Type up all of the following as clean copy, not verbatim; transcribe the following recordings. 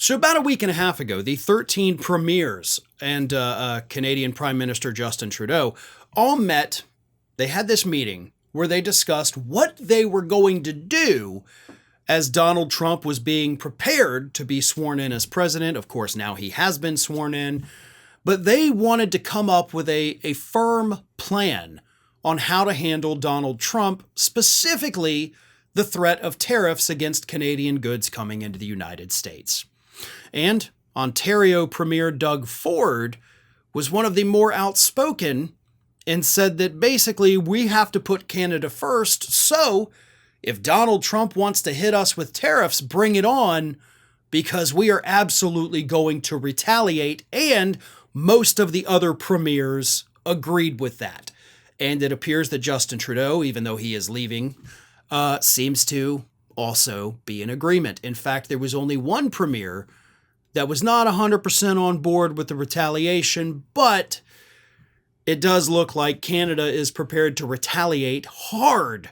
So about a week and a half ago, the 13 premiers and Canadian Prime Minister Justin Trudeau all met. They had this meeting where they discussed what they were going to do as Donald Trump was being prepared to be sworn in as president. Of course, now he has been sworn in. But they wanted to come up with a firm plan on how to handle Donald Trump, specifically the threat of tariffs against Canadian goods coming into the United States. And Ontario Premier Doug Ford was one of the more outspoken and said that basically we have to put Canada first. So if Donald Trump wants to hit us with tariffs, bring it on, because we are absolutely going to retaliate. And most of the other premiers agreed with that. And it appears that Justin Trudeau, even though he is leaving, seems to also be in agreement. In fact, there was only one premier that was not 100% on board with the retaliation, but it does look like Canada is prepared to retaliate hard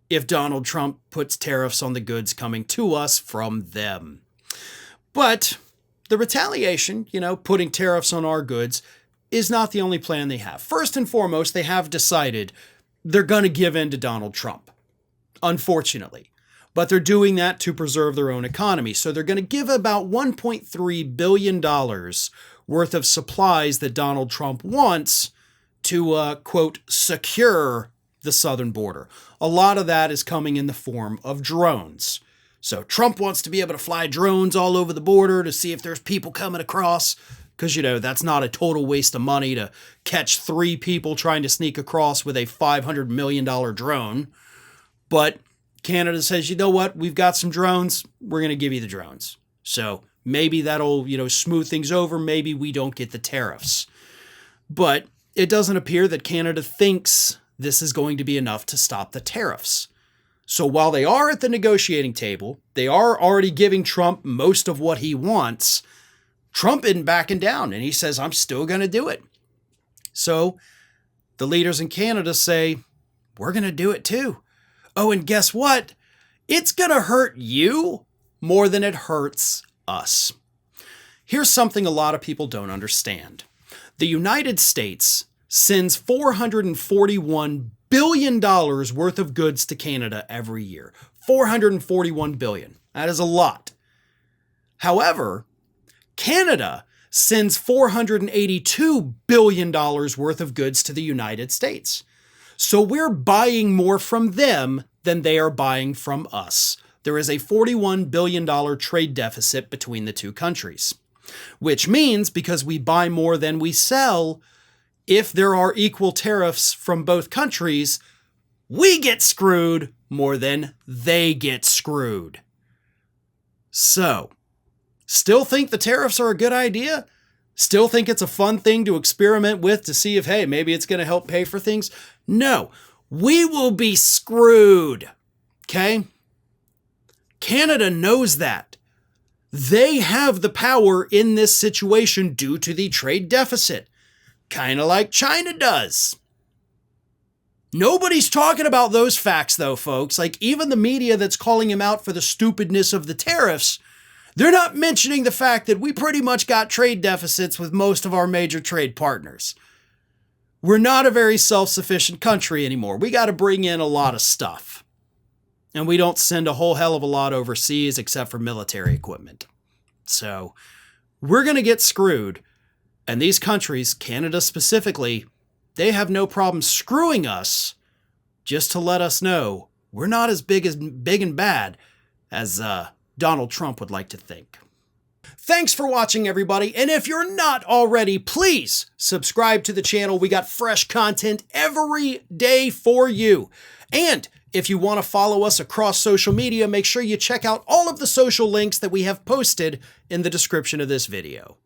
if Donald Trump puts tariffs on the goods coming to us from them. But the retaliation, putting tariffs on our goods, is not the only plan they have. First and foremost, they have decided they're going to give in to Donald Trump, unfortunately. But they're doing that to preserve their own economy. So they're going to give about $1.3 billion worth of supplies that Donald Trump wants to, quote, secure the southern border. A lot of that is coming in the form of drones. So Trump wants to be able to fly drones all over the border to see if there's people coming across, because, that's not a total waste of money to catch 3 people trying to sneak across with a $500 million drone. But Canada says, you know what, we've got some drones, we're going to give you the drones. So maybe that'll, smooth things over. Maybe we don't get the tariffs. But it doesn't appear that Canada thinks this is going to be enough to stop the tariffs. So while they are at the negotiating table, they are already giving Trump most of what he wants, Trump isn't backing down, and he says, I'm still going to do it. So the leaders in Canada say, we're going to do it too. Oh, and guess what? It's going to hurt you more than it hurts us. Here's something a lot of people don't understand. The United States sends $441 billion worth of goods to Canada every year. $441 billion. That is a lot. However, Canada sends $482 billion worth of goods to the United States. So we're buying more from them than they are buying from us. There is a $41 billion trade deficit between the two countries, which means because we buy more than we sell, if there are equal tariffs from both countries, we get screwed more than they get screwed. So, still think the tariffs are a good idea? Still think it's a fun thing to experiment with to see if, hey, maybe it's going to help pay for things? No, we will be screwed, okay? Canada knows that. They have the power in this situation due to the trade deficit, kind of like China does. Nobody's talking about those facts, though, folks. Like, even the media that's calling him out for the stupidness of the tariffs, they're not mentioning the fact that we pretty much got trade deficits with most of our major trade partners. We're not a very self-sufficient country anymore. We got to bring in a lot of stuff. And we don't send a whole hell of a lot overseas except for military equipment. So we're going to get screwed. And these countries, Canada specifically, they have no problem screwing us just to let us know we're not as big and bad as Donald Trump would like to think. Thanks for watching, everybody. And if you're not already, please subscribe to the channel. We got fresh content every day for you. And if you want to follow us across social media, make sure you check out all of the social links that we have posted in the description of this video.